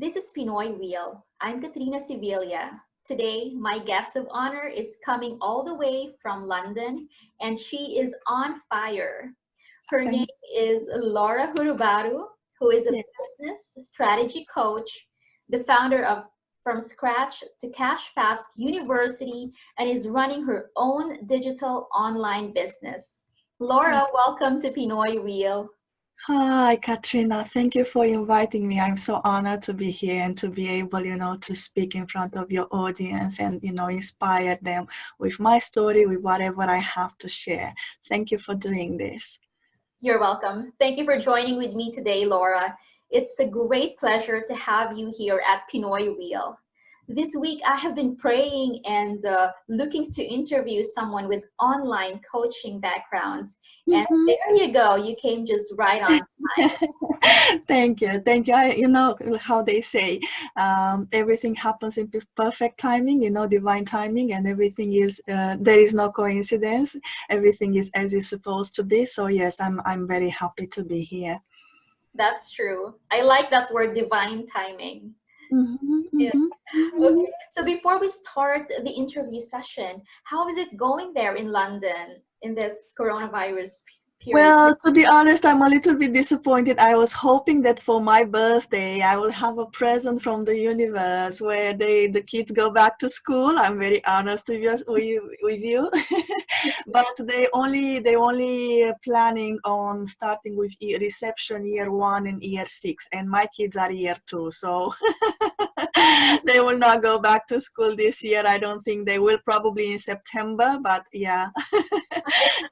This is Pinoy Real. I'm Katrina Sevilla. Today, my guest of honor is coming all the way from London, and she is on fire. Her name Thank is Laura Hurubaru, who is a you. business strategy coach, the founder of From Scratch to Cash Fast University, and is running her own digital online business. Yeah. Laura, welcome to Pinoy Real. Hi, Katrina. Thank you for inviting me. I'm so honored to be here and to be able, to speak in front of your audience and, inspire them with my story, with whatever I have to share. Thank you for doing this. You're welcome. Thank you for joining with me today, Laura. It's a great pleasure to have you here at Pinoy Real. This week, I have been praying and looking to interview someone with online coaching backgrounds. And Mhm. there you go. You came just right on time. Thank you. Thank you. You know how they say, everything happens in perfect timing, divine timing, and everything is, there is no coincidence. Everything is as it's supposed to be. So yes, I'm very happy to be here. That's true. I like that word, divine timing. Mhm, Yeah. mhm, mhm. Okay. So before we start the interview session, how is it going there in London in this coronavirus period? Well, to be honest, I'm a little bit disappointed. I was hoping that for my birthday, I will have a present from the universe where the kids go back to school. I'm very honest with you. But they only planning on starting with reception year 1 and year 6, and my kids are year 2, so they will not go back to school this year. I don't think they will, probably in September, but yeah.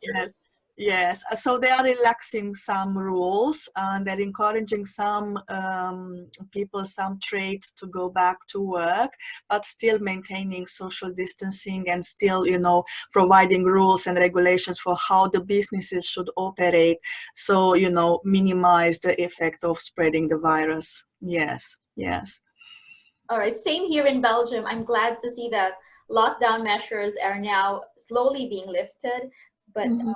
Yes. Yes, so they are relaxing some rules and they're encouraging some people, some trades to go back to work, but still maintaining social distancing and still, providing rules and regulations for how the businesses should operate. So, minimize the effect of spreading the virus. Yes, yes. All right, same here in Belgium. I'm glad to see that lockdown measures are now slowly being lifted. But Mhm.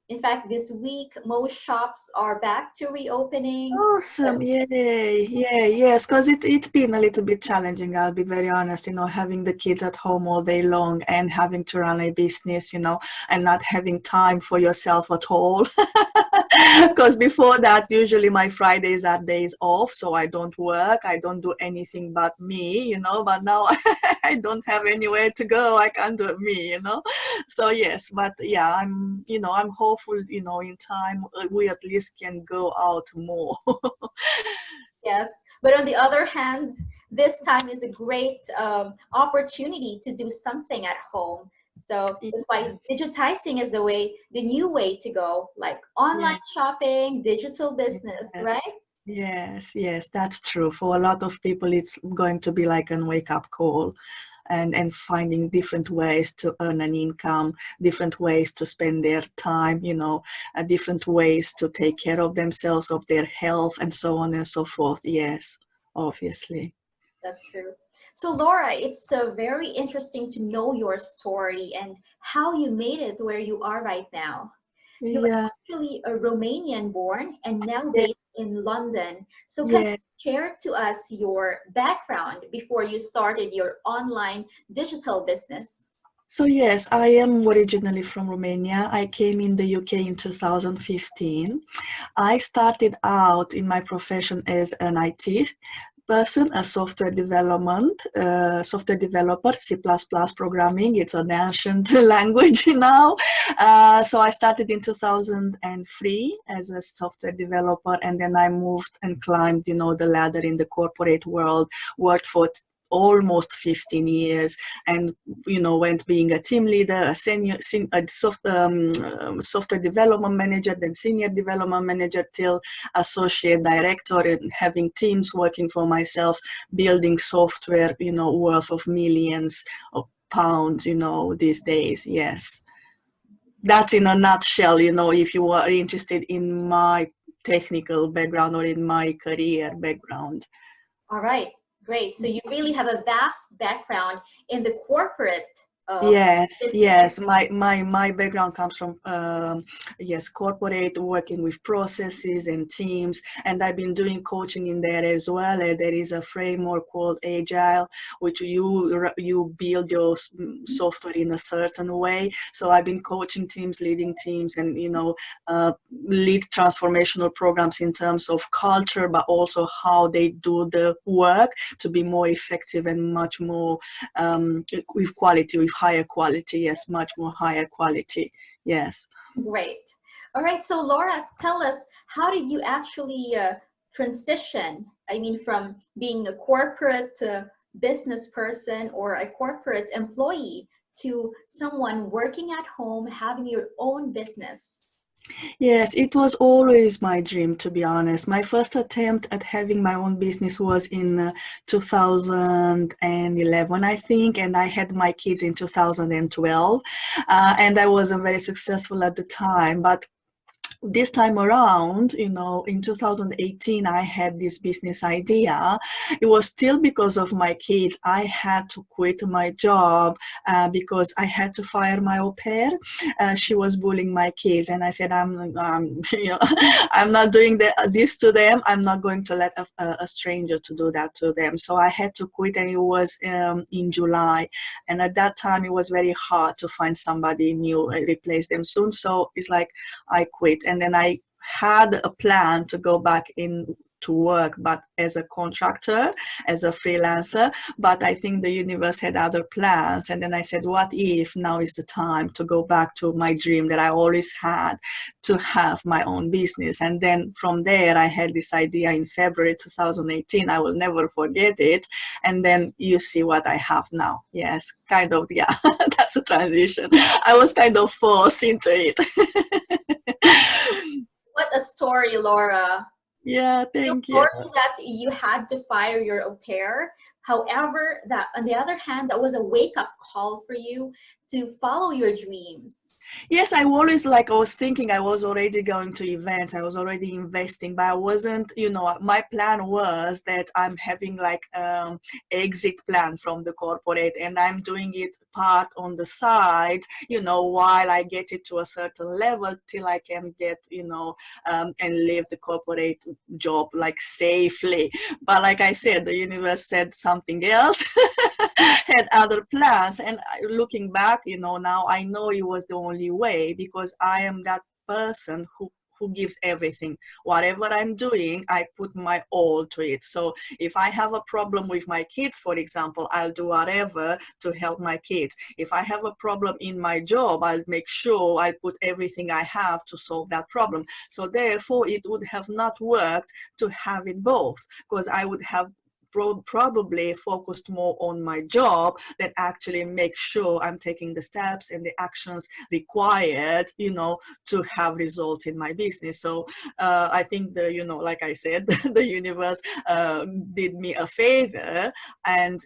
in fact, this week, most shops are back to reopening. Awesome. Yay. Yeah, yes, because it's been a little bit challenging, I'll be very honest, having the kids at home all day long and having to run a business, and not having time for yourself at all. Because before that, usually my Fridays are days off, so I don't work, I don't do anything but me, but now I don't have anywhere to go, I can't do it me. So yes, but yeah, I'm hopeful, in time we at least can go out more. Yes. But on the other hand, this time is a great opportunity to do something at home. So that's why Yes, digitizing is the new way to go, like online yes, shopping, digital business, right? yes, yes, yes, that's true. For a lot of people, it's going to be like a wake-up call. And finding different ways to earn an income, different ways to spend their time, different ways to take care of themselves, of their health, and so on and so forth. Yes, obviously. That's true. So, Laura, it's very interesting to know your story and how you made it where you are right now. You're Yeah, actually a Romanian born and now yeah, based in London. So, can yeah. you share to us your background before you started your online digital business? So yes, I am originally from Romania. I came in the UK in 2015. I started out in my profession as an IT person, a software developer, C++ programming. It's an ancient language now. So I started in 2003 as a software developer, and then I moved and climbed, the ladder in the corporate world, worked for almost 15 years, and went being a team leader, a software development manager, then senior development manager, till associate director, and having teams working for myself, building software, worth of millions of pounds, these days. Yes, that's in a nutshell. If you are interested in my technical background or in my career background. All right, great. So, you really have a vast background in the corporate. Yes, business. yes. My background comes from yes, corporate, working with processes and teams, and I've been doing coaching in there as well. And there is a framework called Agile, which you build your software in a certain way. So I've been coaching teams, leading teams, and lead transformational programs in terms of culture, but also how they do the work to be more effective and much more with quality, with higher quality. Yes, much more higher quality. Yes. Great. All right. So Laura, tell us, how did you actually transition? I mean, from being a corporate business person or a corporate employee to someone working at home, having your own business. Yes, it was always my dream, to be honest. My first attempt at having my own business was in 2011, I think, and I had my kids in 2012, and I wasn't very successful at the time. But this time around, in 2018, I had this business idea. It was still because of my kids. I had to quit my job because I had to fire my au pair. She was bullying my kids, and I said, I'm not doing this to them. I'm not going to let a stranger to do that to them. So I had to quit, and it was in July. And at that time, it was very hard to find somebody new and replace them soon. So it's like I quit. And then I had a plan to go back in to work, but as a contractor, as a freelancer. But I think the universe had other plans. And then I said, what if now is the time to go back to my dream that I always had, to have my own business? And then from there, I had this idea in February 2018. I will never forget it. And then you see what I have now. Yes, kind of, yeah, that's a transition. I was kind of forced into it. What a story, Laura. Yeah, Feel thank you. sorry that you had to fire your au pair. However, that on the other hand, that was a wake-up call for you to follow your dreams. Yes, I always I was thinking I was already going to events, I was already investing, but I wasn't, my plan was that I'm having exit plan from the corporate, and I'm doing it part on the side, while I get it to a certain level till I can get, and leave the corporate job safely. But like I said, the universe said something else. Had other plans, and looking back, now I know it was the only way, because I am that person who gives everything. Whatever I'm doing, I put my all to it. So if I have a problem with my kids, for example, I'll do whatever to help my kids. If I have a problem in my job, I'll make sure I put everything I have to solve that problem. So therefore, it would have not worked to have it both, because I would have probably focused more on my job than actually make sure I'm taking the steps and the actions required, to have results in my business. So I think like I said, the universe did me a favor, and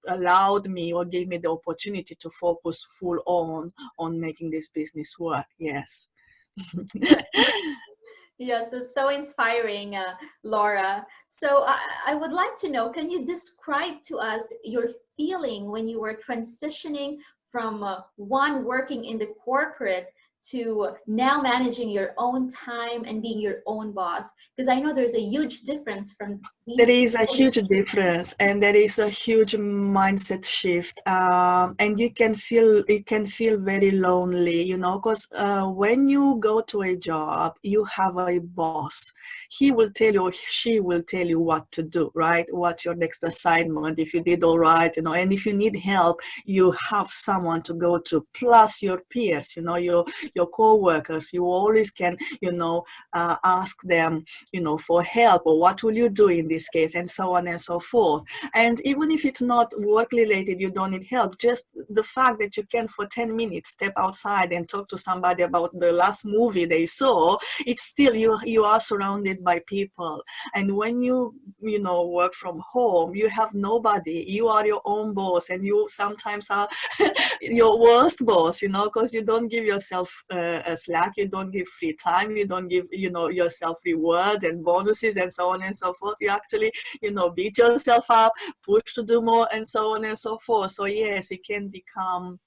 allowed me, or gave me the opportunity to focus full on making this business work. Yes. Yes, that's so inspiring, Laura. So I would like to know, can you describe to us your feeling when you were transitioning from one working in the corporate to now managing your own time and being your own boss? Because I know there's a huge difference from these There is a things. huge difference, and there is a huge mindset shift, and it can feel very lonely, because when you go to a job, you have a boss. He will tell you, or she will tell you what to do, right? What's your next assignment? If you did all right, and if you need help, you have someone to go to, plus your peers, your co-workers. You always can, ask them, for help, or what will you do in this case, and so on and so forth. And even if it's not work related, you don't need help, just the fact that you can for 10 minutes step outside and talk to somebody about the last movie they saw, it's still, you are surrounded by people. And when you work from home, you have nobody. You are your own boss, and you sometimes are your worst boss, because you don't give yourself slack, you don't give free time, you don't give, you know, yourself rewards and bonuses and so on and so forth. You actually, you know, beat yourself up, push to do more and so on and so forth. So yes, it can become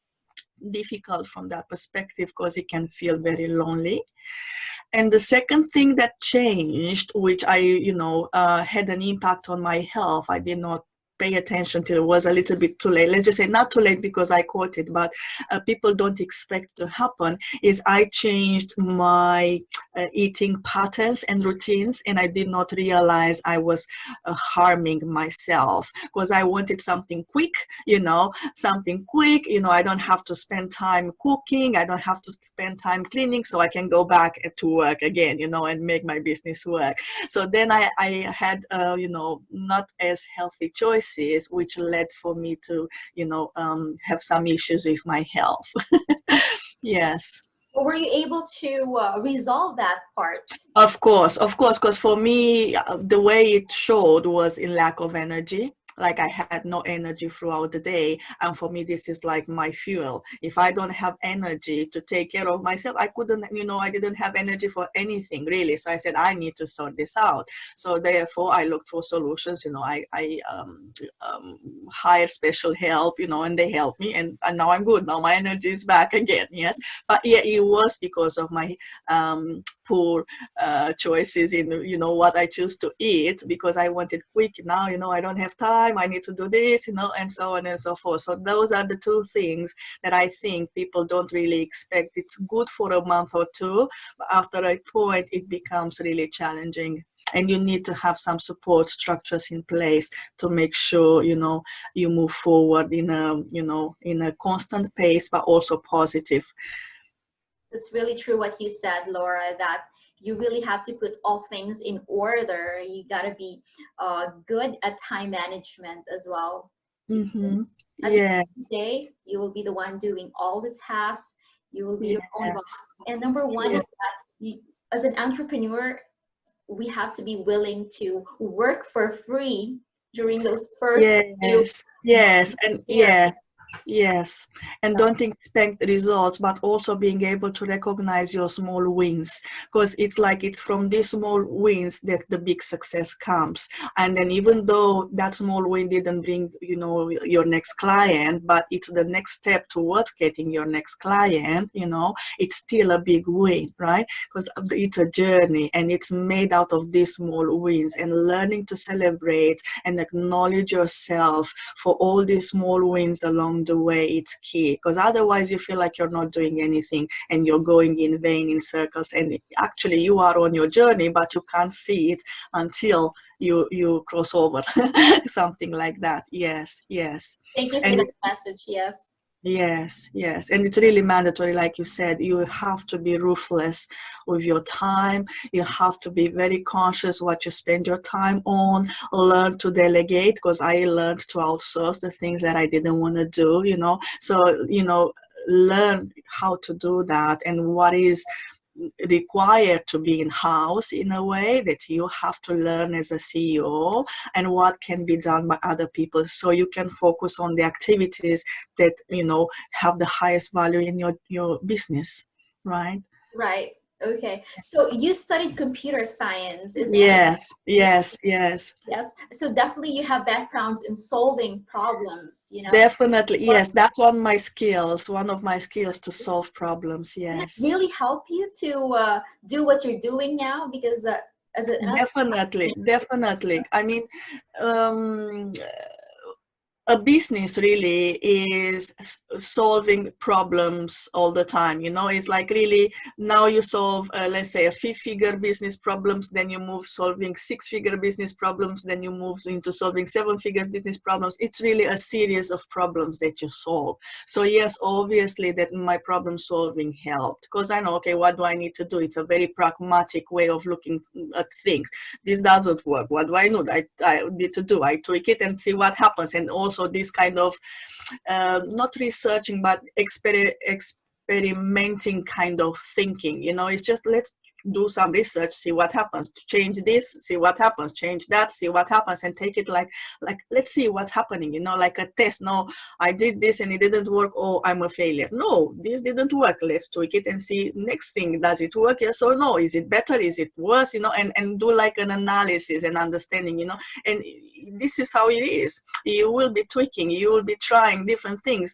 difficult from that perspective because it can feel very lonely. And the second thing that changed, which I, you know, had an impact on my health, I did not pay attention till it was a little bit too late. Let's just say not too late because I caught it, but people don't expect to happen, is I changed my eating patterns and routines, and I did not realize I was harming myself because I wanted something quick, you know, I don't have to spend time cooking, I don't have to spend time cleaning, so I can go back to work again, you know, and make my business work. So then I had, you know, not as healthy choices, which led for me to, you know, have some issues with my health. Yes. Were you able to resolve that part? Of course, because for me, the way it showed was in lack of energy. Like I had no energy throughout the day. And for me, this is like my fuel. If I don't have energy to take care of myself, I couldn't, you know, I didn't have energy for anything really. So I said, I need to sort this out. So therefore I looked for solutions, you know, I hired special help, you know, and they helped me, and now I'm good. Now my energy is back again. Yes. But yeah, it was because of my poor choices in, you know, what I choose to eat, because I wanted quick. Now, you know, I don't have time, I need to do this, you know, and so on and so forth. So those are the two things that I think people don't really expect. It's good for a month or two, but after a point it becomes really challenging, and you need to have some support structures in place to make sure, you know, you move forward in a, you know, in a constant pace, but also positive. It's really true what you said, Laura, that you really have to put all things in order. You got to be good at time management as well. Mm-hmm. At the end Yeah. of the day, you will be the one doing all the tasks. You will be your own boss. Yes. And number one Yeah. is that you, as an entrepreneur, we have to be willing to work for free during those first few Yes, yes, and years. yes, and don't expect results, but also being able to recognize your small wins, because it's like it's from these small wins that the big success comes. And then even though that small win didn't bring, you know, your next client, but it's the next step towards getting your next client, you know, it's still a big win, right? Because it's a journey and it's made out of these small wins, and learning to celebrate and acknowledge yourself for all these small wins along the way, it's key, because otherwise you feel like you're not doing anything and you're going in vain in circles, and actually you are on your journey, but you can't see it until you cross over. Something like that. Yes, yes. Thank you for And that message. Yes. yes, yes. And it's really mandatory, like you said, you have to be ruthless with your time. You have to be very conscious what you spend your time on. Learn to delegate, because I learned to outsource the things that I didn't want to do, you know. So, you know, learn how to do that, and what is required to be in-house in a way that you have to learn as a CEO, and what can be done by other people, so you can focus on the activities that, you know, have the highest value in your business, right? Right. Okay. So you studied computer science, is that? Yes, yes, yes. Yes. So definitely you have backgrounds in solving problems, you know. Definitely, yes. That's one of my skills, to solve problems. Did it Yes. really help you to do what you're doing now? Because as an Definitely, definitely. I mean, um, a business really is solving problems all the time, you know. It's like, really, now you solve let's say a 5-figure business problems, then you move solving 6-figure business problems, then you move into solving 7-figure business problems. It's really a series of problems that you solve. So yes, obviously that my problem solving helped, because I know, okay, what do I need to do? It's a very pragmatic way of looking at things. This doesn't work, what do I know? I need to do, I tweak it and see what happens. And also this kind of not researching, but experimenting kind of thinking, you know. It's just, let's do some research, see what happens, change this, see what happens, change that, see what happens, and take it like let's see what's happening, like a test. No, I did this and it didn't work, oh, I'm a failure. No, this didn't work, let's tweak it and see next thing, does it work, yes or no, is it better, is it worse, and do like an analysis and understanding, and this is how it is. You will be tweaking, you will be trying different things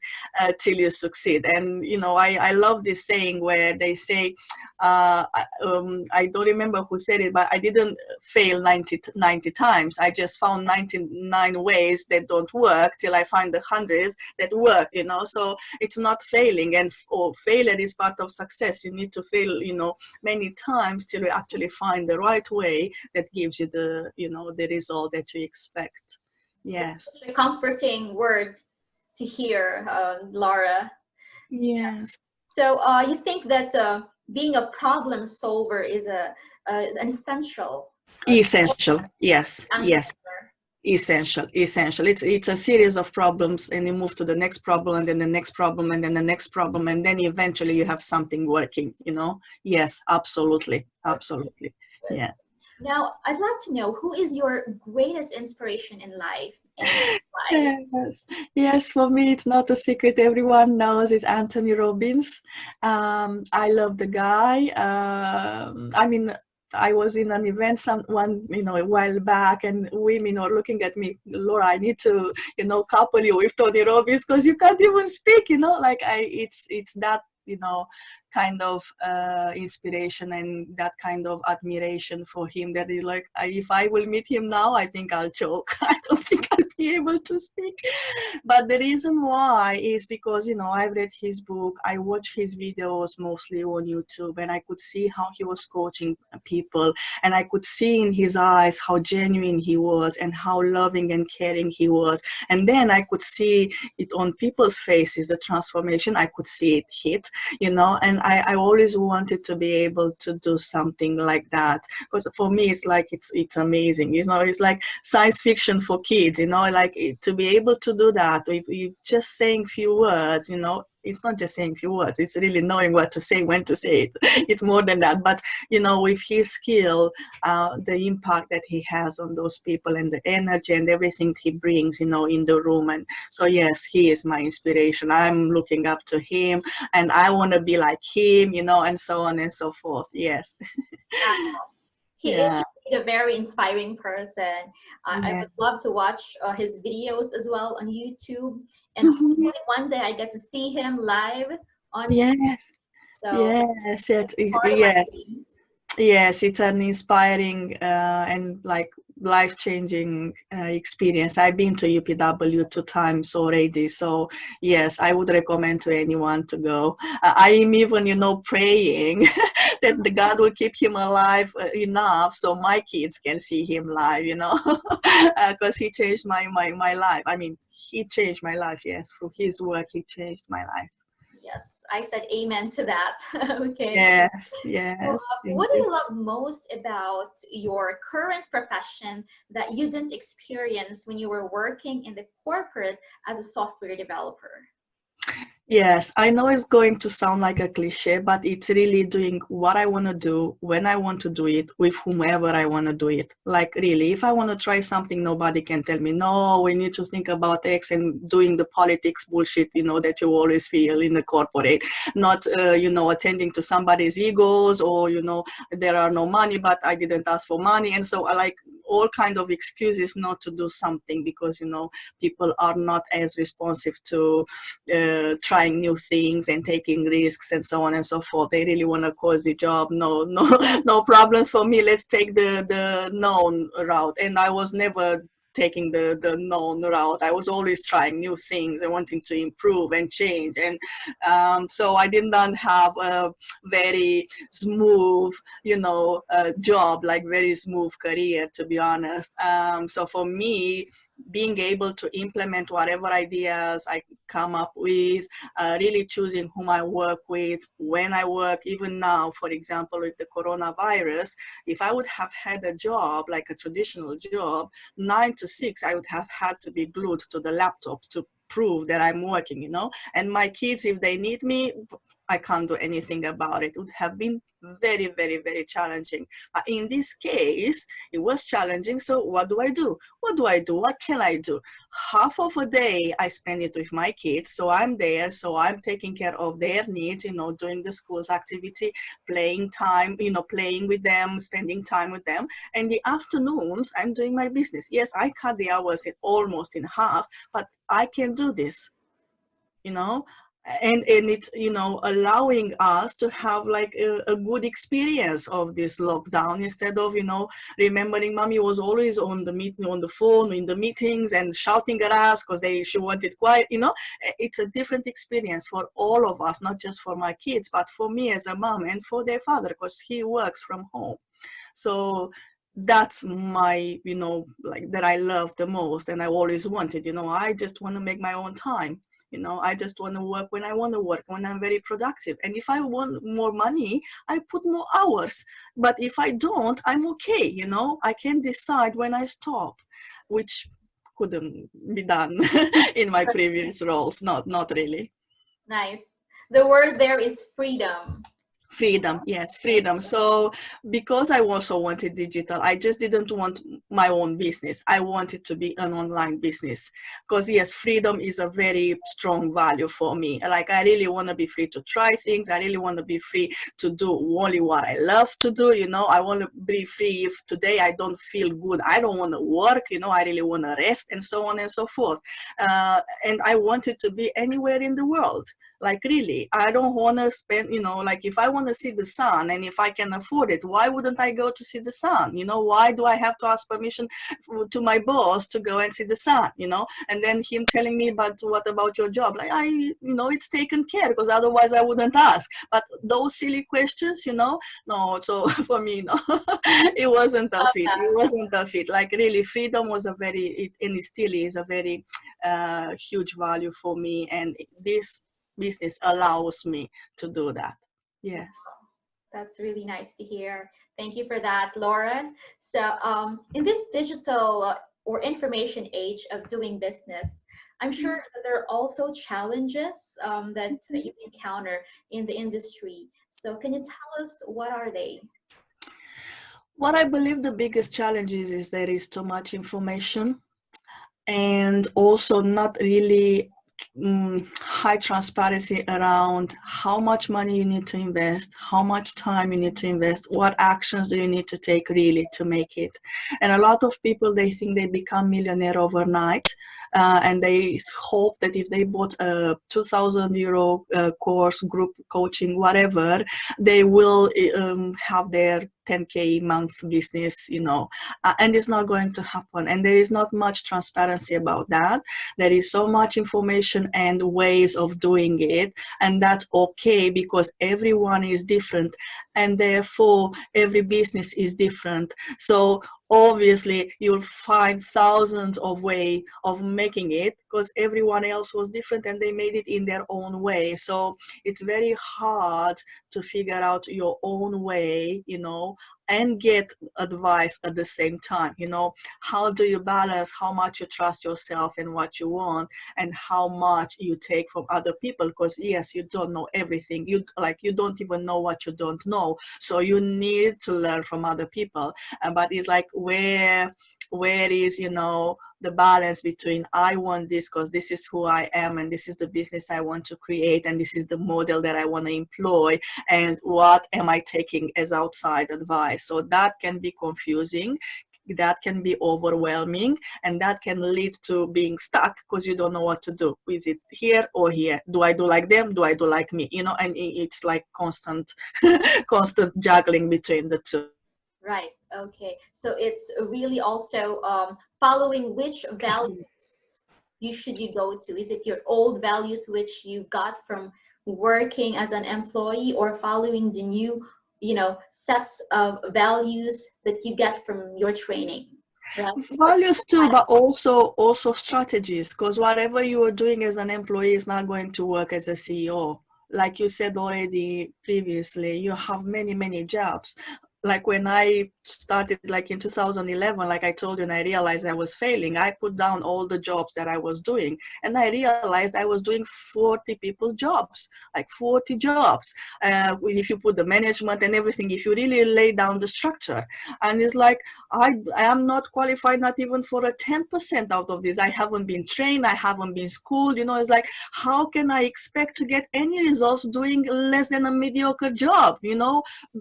till you succeed. And I love this saying where they say, I don't remember who said it, but I didn't fail 90 times. I just found 99 ways that don't work till I find the 100 that work, so it's not failing, and failure is part of success. You need to fail, many times till you actually find the right way that gives you the, the result that you expect. Yes. Such a comforting word to hear, Laura. Yes. So you think that being a problem solver is an essential? Essential, yes, answer. yes. Essential. It's a series of problems, and you move to the next problem, and then the next problem, and then the next problem, and then eventually you have something working, Yes, absolutely. Yeah. Now, I'd like to know, who is your greatest inspiration in life? And why? Yes, for me, it's not a secret. Everyone knows it's Anthony Robbins. I love the guy. I was in an event a while back, and women are looking at me, Laura, I need to, couple you with Tony Robbins because you can't even speak, it's that, kind of inspiration and that kind of admiration for him that is like, if I will meet him now, I think I'll choke. I don't think I'll be able to speak. But the reason why is because, I've read his book, I watch his videos mostly on YouTube, and I could see how he was coaching people, and I could see in his eyes how genuine he was and how loving and caring he was. And then I could see it on people's faces, the transformation. I could see it hit, and I always wanted to be able to do something like that, because for me it's like it's amazing. It's like science fiction for kids, like to be able to do that if you just saying few words, it's not just saying few words, it's really knowing what to say, when to say it. It's more than that. But with his skill, the impact that he has on those people, and the energy and everything he brings, in the room. And so yes, he is my inspiration. I'm looking up to him, and I want to be like him, and so on and so forth. Yes. He is a very inspiring person. I would love to watch his videos as well on YouTube, and hopefully one day I get to see him live on stage. So yes, it's an inspiring and like life-changing experience. I've been to UPW 2 times already, so yes, I would recommend to anyone to go. I am even praying that the God will keep him alive enough so my kids can see him live, because he changed my life. I mean, he changed my life. Yes, through his work, he changed my life. Yes, I said amen to that. Okay. Yes. So, what do you love most about your current profession that you didn't experience when you were working in the corporate as a software developer? Yes, I know it's going to sound like a cliche, but it's really doing what I want to do, when I want to do it, with whomever I want to do it. Like really, if I want to try something, nobody can tell me, no, we need to think about X, and doing the politics bullshit, that you always feel in the corporate, not, attending to somebody's egos, or, there are no money, but I didn't ask for money. And so I like all kind of excuses not to do something, because, people are not as responsive to trying new things and taking risks and so on and so forth. They really want a cozy job. No problems for me. Let's take the known route. And I was never taking the known route. I was always trying new things and wanting to improve and change. And so I did not have a very smooth, job, like very smooth career, to be honest. So for me, being able to implement whatever ideas I come up with, really choosing whom I work with, when I work, even now, for example, with the coronavirus, if I would have had a job, like a traditional job, 9 to 6, I would have had to be glued to the laptop to prove that I'm working, and my kids, if they need me, I can't do anything about it. It would have been very, very, very challenging. In this case, it was challenging. So what do I do? What do I do? What can I do? Half of a day I spend it with my kids. So I'm there. So I'm taking care of their needs, doing the school's activity, playing time, playing with them, spending time with them. And the afternoons, I'm doing my business. Yes, I cut the hours almost in half, but I can do this, and it's allowing us to have like a good experience of this lockdown, instead of remembering mommy was always on the phone in the meetings and shouting at us because she wanted quiet. It's a different experience for all of us, not just for my kids, but for me as a mom and for their father, because he works from home. So that's my like that I love the most, and I always wanted. I just want to make my own time. I just want to work when I want to work, when I'm very productive. And if I want more money, I put more hours. But if I don't, I'm okay. I can decide when I stop, which couldn't be done in my previous roles. Not really. Nice. The word there is freedom. Freedom, yes, freedom. So because I also wanted digital, I just didn't want my own business. I wanted to be an online business, because yes, freedom is a very strong value for me. Like, I really want to be free to try things. I really want to be free to do only what I love to do. I want to be free if today I don't feel good, I don't want to work, I really want to rest, and so on and so forth. And I wanted to be anywhere in the world. Like, really, I don't want to spend, like, if I want to see the sun and if I can afford it, why wouldn't I go to see the sun? Why do I have to ask permission to my boss to go and see the sun? And then him telling me, but what about your job? Like, it's taken care, because otherwise I wouldn't ask. But those silly questions, no. So for me, no, it wasn't a fit. It wasn't a fit. Like, really, freedom was and it still is a very huge value for me. And this business allows me to do that. Yes. That's really nice to hear. Thank you for that, Laura. So in this digital or information age of doing business, I'm sure that there are also challenges that you encounter in the industry. So can you tell us, what are they? What I believe the biggest challenge is there is too much information, and also not really high transparency around how much money you need to invest, how much time you need to invest, what actions do you need to take really to make it. And a lot of people, they think they become millionaire overnight, and they hope that if they bought a 2,000 euro course, group coaching, whatever, they will have their 10K month business, and it's not going to happen. And there is not much transparency about that. There is so much information and ways of doing it, and that's okay, because everyone is different, and therefore every business is different. So obviously you'll find thousands of ways of making it, because everyone else was different and they made it in their own way. So it's very hard to figure out your own way, and get advice at the same time. How do you balance how much you trust yourself and what you want, and how much you take from other people? Because yes, you don't know everything. You don't even know what you don't know. So you need to learn from other people. But it's like, where is the balance between, I want this because this is who I am and this is the business I want to create and this is the model that I want to employ, and what am I taking as outside advice? So that can be confusing, that can be overwhelming, and that can lead to being stuck because you don't know what to do. Is it here or here? Do I do like them? Do I do like me? And it's like constant juggling between the two. Right. Okay. So it's really also following which values should you go to. Is it your old values which you got from working as an employee, or following the new, sets of values that you get from your training? Right? Values too, but also strategies, because whatever you are doing as an employee is not going to work as a CEO. Like you said already previously, you have many jobs. like when I started like in 2011, like I told you, and I realized I was failing, I put down all the jobs that I was doing, and I realized I was doing 40 people's jobs, like 40 jobs. If you put the management and everything, if you really lay down the structure, and it's like, I am not qualified, not even for a 10% out of this. I haven't been trained, I haven't been schooled, it's like, how can I expect to get any results doing less than a mediocre job,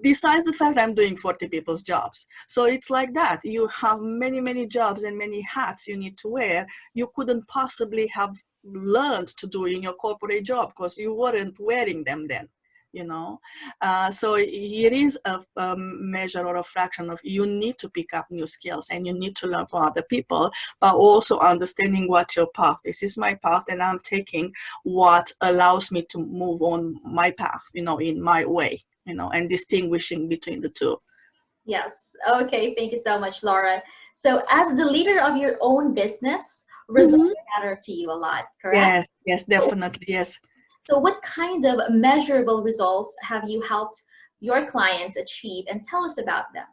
besides the fact I'm doing 40 people's jobs. So it's like that. You have many, many jobs and many hats you need to wear. You couldn't possibly have learned to do in your corporate job because you weren't wearing them then. So here is a measure or a fraction of, you need to pick up new skills and you need to learn from other people, but also understanding what your path is. This is my path, and I'm taking what allows me to move on my path, in my way, and distinguishing between the two. Yes. Okay. Thank you so much, Laura. So as the leader of your own business, results matter to you a lot, correct? Yes, definitely, yes. So what kind of measurable results have you helped your clients achieve, and tell us about them?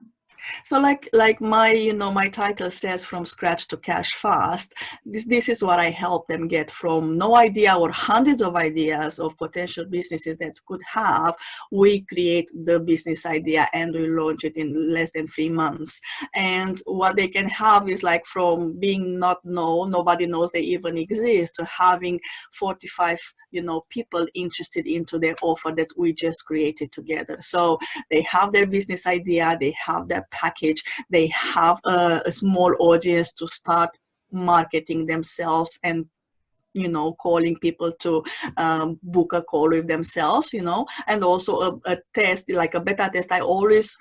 So like my title says, from scratch to cash fast. This is what I help them get from no idea or hundreds of ideas of potential businesses that could have. We create the business idea and we launch it in less than 3 months. And what they can have is like from being nobody knows they even exist, to having 45 people interested into their offer that we just created together. So they have their business idea, they have their package, they have a small audience to start marketing themselves and calling people to book a call with themselves, and also a test, like a beta test. I always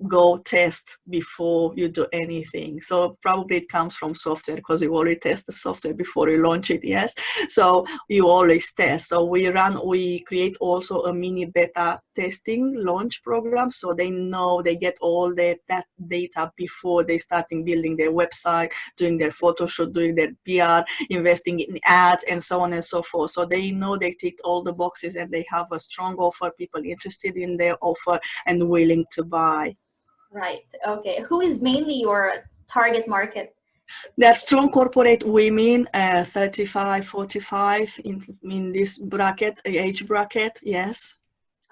go test before you do anything. So probably it comes from software, because you always test the software before you launch it. Yes, so you always test. So we create also a mini beta testing launch program, so they know they get all that data before they starting building their website, doing their photo shoot, doing their PR, investing in ads, and so on and so forth. So they know they ticked all the boxes and they have a strong offer, people interested in their offer and willing to buy. Right. Okay. Who is mainly your target market? They're strong corporate women, 35, 45 in this bracket, age bracket. Yes.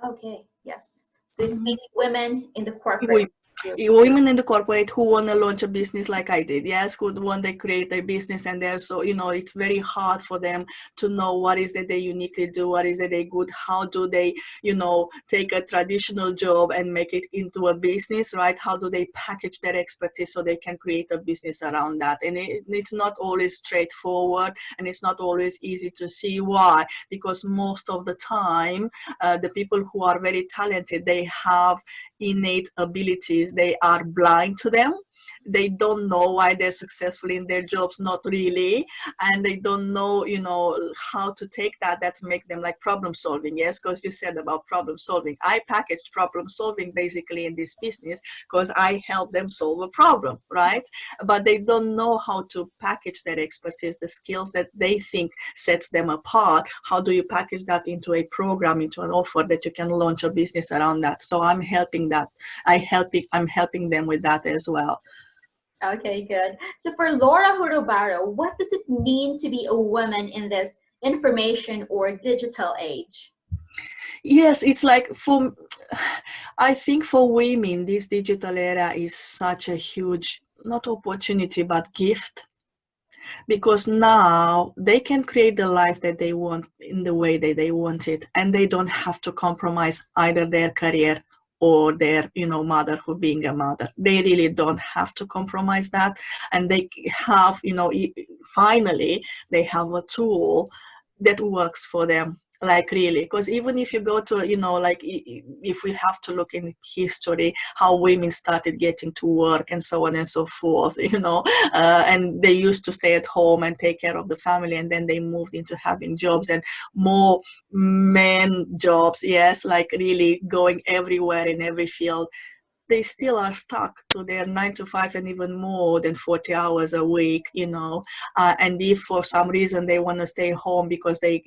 Okay. Yes. So it's mainly women in the corporate group. Women in the corporate who want to launch a business like I did. Yes, who want to create their business, and they're so it's very hard for them to know what is that they uniquely do, what is that they good, how do they take a traditional job and make it into a business, right? How do they package their expertise so they can create a business around that? And it's not always straightforward, and it's not always easy to see. Why? Because most of the time the people who are very talented, they have innate abilities, they are blind to them. They don't know why they're successful in their jobs, not really, and they don't know how to take that's make them like problem solving. Yes, because you said about problem solving, I packaged problem solving basically in this business because I help them solve a problem, right? But they don't know how to package their expertise, the skills that they think sets them apart. How do you package that into a program, into an offer that you can launch a business around that? So I'm helping them with that as well. Okay, good. So for Laura Hurubaru, what does it mean to be a woman in this information or digital age? Yes, it's like I think for women, this digital era is such a huge, not opportunity, but gift. Because now they can create the life that they want in the way that they want it, and they don't have to compromise either their career or their motherhood, being a mother. They really don't have to compromise that, and they have finally they have a tool that works for them, like really. Because even if you go to like if we have to look in history how women started getting to work and so on and so forth, and they used to stay at home and take care of the family, and then they moved into having jobs and more men jobs. Yes, like really going everywhere in every field. they still are stuck to their 9 to 5 and even more than 40 hours a week, and if for some reason they want to stay home because they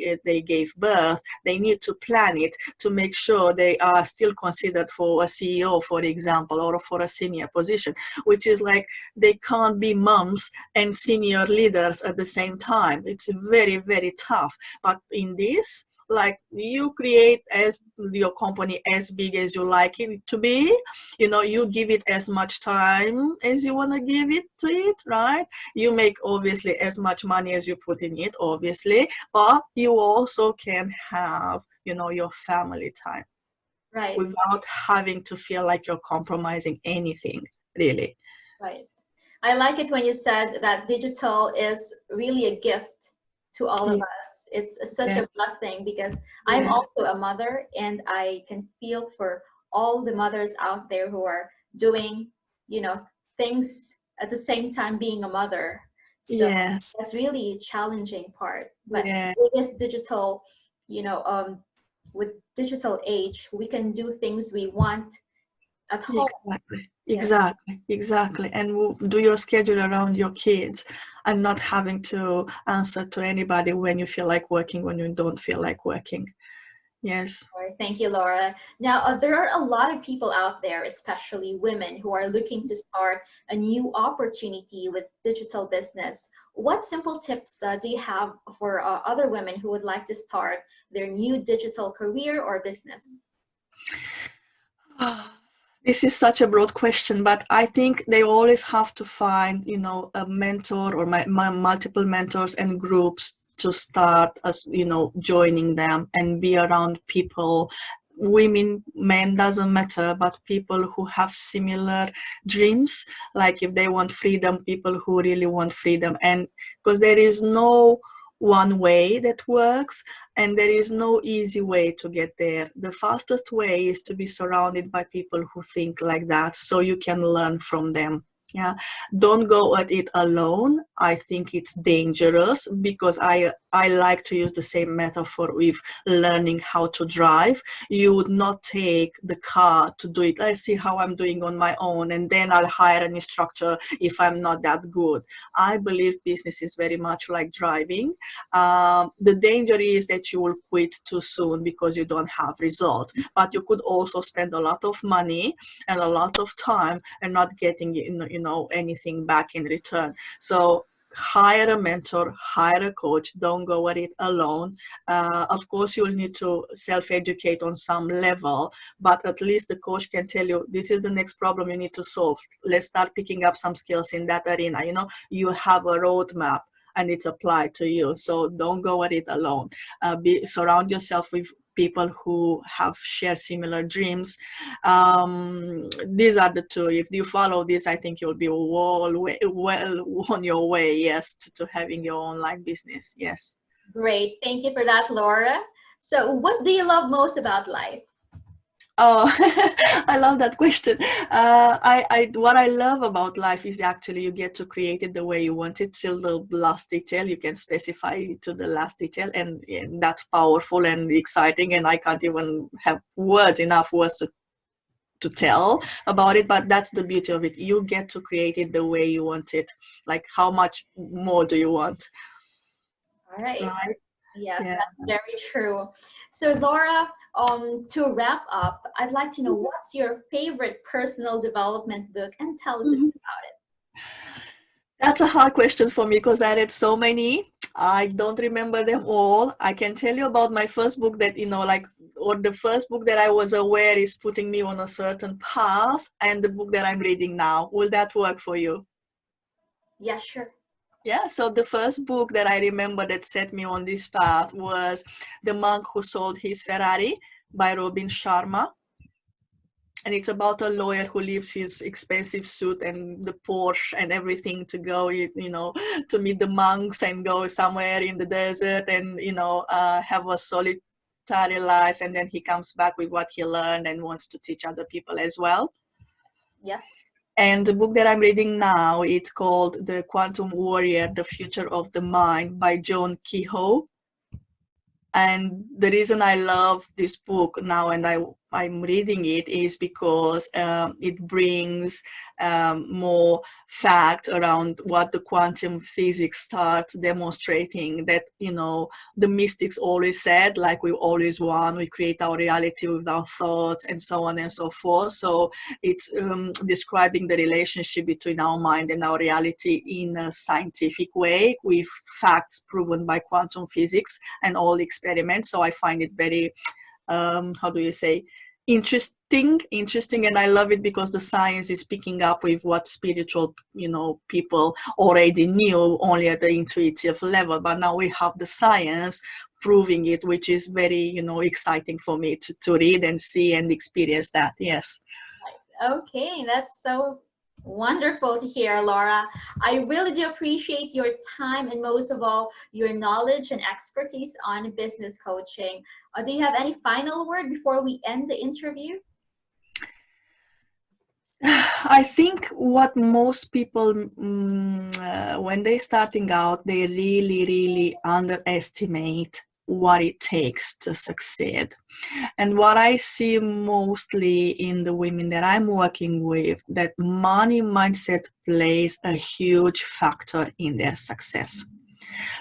gave birth, they need to plan it to make sure they are still considered for a CEO, for example, or for a senior position, which is like they can't be moms and senior leaders at the same time. It's very, very tough. But in this, like, you create as your company as big as you like it to be, you give it as much time as you want to give it to it, right? You make obviously as much money as you put in it, obviously, but you also can have, your family time, Right. without having to feel like you're compromising anything, really. Right. I like it when you said that digital is really a gift to all of us. It's such a blessing, because I'm also a mother, and I can feel for all the mothers out there who are doing, things at the same time being a mother. So that's really a challenging part. But with this digital, with digital age, we can do things we want at home. Exactly. And do your schedule around your kids, and not having to answer to anybody when you feel like working, when you don't feel like working. Yes. Thank you, Laura. Now, there are a lot of people out there, especially women, who are looking to start a new opportunity with digital business. What simple tips do you have for other women who would like to start their new digital career or business? This is such a broad question, but I think they always have to find, a mentor or multiple mentors and groups to start, as joining them, and be around people, women, men, doesn't matter, but people who have similar dreams. Like if they want freedom, people who really want freedom. And because there is no one way that works, and there is no easy way to get there. The fastest way is to be surrounded by people who think like that, so you can learn from them. Don't go at it alone. I think it's dangerous, because I like to use the same metaphor with learning how to drive. You would not take the car to do it. Let's see how I'm doing on my own, and then I'll hire an instructor if I'm not that good. I believe business is very much like driving. The danger is that you will quit too soon because you don't have results, but you could also spend a lot of money and a lot of time and not getting anything back in return. So hire a mentor, hire a coach. Don't go at it alone. Of course, you'll need to self-educate on some level, but at least the coach can tell you, this is the next problem you need to solve. Let's start picking up some skills in that arena. You have a roadmap, and it's applied to you. So don't go at it alone. Surround yourself with people who have shared similar dreams. These are the two. If you follow this, I think you'll be well on your way, yes, to having your online business. Yes. Great. Thank you for that, Laura. So what do you love most about life? Oh, I love that question. What I love about life is actually you get to create it the way you want it, till the last detail. You can specify it to the last detail, and that's powerful and exciting. And I can't even have enough words to tell about it, but that's the beauty of it. You get to create it the way you want it. Like, how much more do you want? All right. Yes, that's very true. So Laura, to wrap up, I'd like to know, what's your favorite personal development book, and tell us about it. That's a hard question for me, because I read so many. I don't remember them all. I can tell you about my first book that, or the first book that I was aware is putting me on a certain path, and the book that I'm reading now. Will that work for you? Yeah, sure. Yeah, so the first book that I remember that set me on this path was The Monk Who Sold His Ferrari by Robin Sharma. And it's about a lawyer who leaves his expensive suit and the Porsche and everything to go, to meet the monks and go somewhere in the desert and, have a solitary life. And then he comes back with what he learned and wants to teach other people as well. Yes. And the book that I'm reading now, it's called The Quantum Warrior, The Future of the Mind by John Kehoe. And the reason I love this book now, and I I'm reading it is because it brings more fact around what the quantum physics starts demonstrating, that, you know, the mystics always said, like, we always won, we create our reality with our thoughts, and so on and so forth. So it's describing the relationship between our mind and our reality in a scientific way, with facts proven by quantum physics and all experiments. So I find it very how do you say, interesting, and I love it because the science is picking up with what spiritual, you know, people already knew only at the intuitive level, but now we have the science proving it, which is very, you know, exciting for me to read and see and experience that. Yes. Okay, that's so wonderful to hear, Laura. I really do appreciate your time and most of all, your knowledge and expertise on business coaching. Do you have any final word before we end the interview? I think what most people, when they're starting out, they really underestimate what it takes to succeed. And what I see mostly in the women that I'm working with, that money mindset plays a huge factor in their success.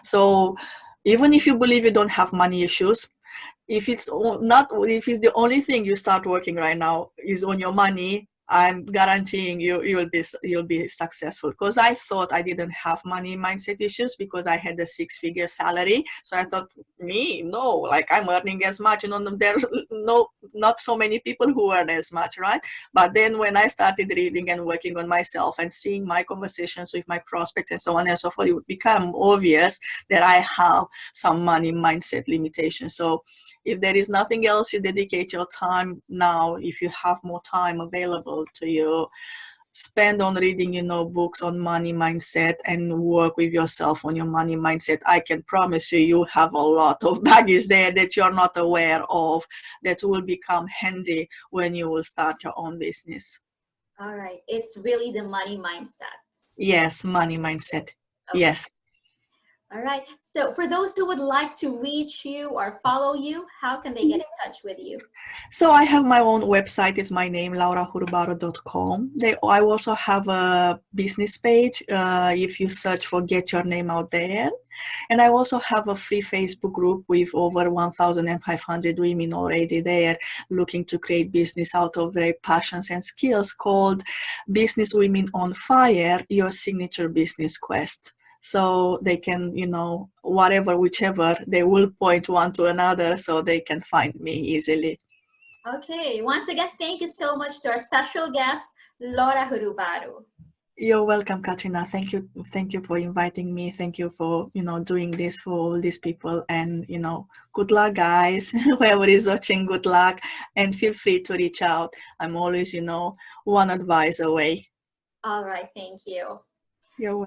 So even if you believe you don't have money issues, if it's the only thing you start working right now is on your money, I'm guaranteeing you'll be successful. Because I thought I didn't have money mindset issues because I had a 6-figure salary. So I thought, like, I'm earning as much, you know, there's not so many people who earn as much, right? But then when I started reading and working on myself and seeing my conversations with my prospects and so on and so forth, it would become obvious that I have some money mindset limitations. So if there is nothing else, you dedicate your time now, if you have more time available to you, spend on reading, you know, books on money mindset and work with yourself on your money mindset. I can promise you have a lot of baggage there that you're not aware of that will become handy when you will start your own business. All right. It's really the money mindset. Yes, money mindset. Okay. Yes. All right. So for those who would like to reach you or follow you, how can they get in touch with you? So I have my own website. It's my name, laurahurubaru.com. I also have a business page if you search for Get Your Name Out There. And I also have a free Facebook group with over 1,500 women already there looking to create business out of their passions and skills, called Business Women on Fire, Your Signature Business Quest. So they can, you know, whichever, they will point one to another so they can find me easily. Okay. Once again, thank you so much to our special guest, Laura Hurubaru. You're welcome, Katrina. Thank you for inviting me. Thank you for, you know, doing this for all these people. And, you know, good luck, guys. Whoever is watching, good luck. And feel free to reach out. I'm always, you know, one advice away. All right. Thank you. You're welcome.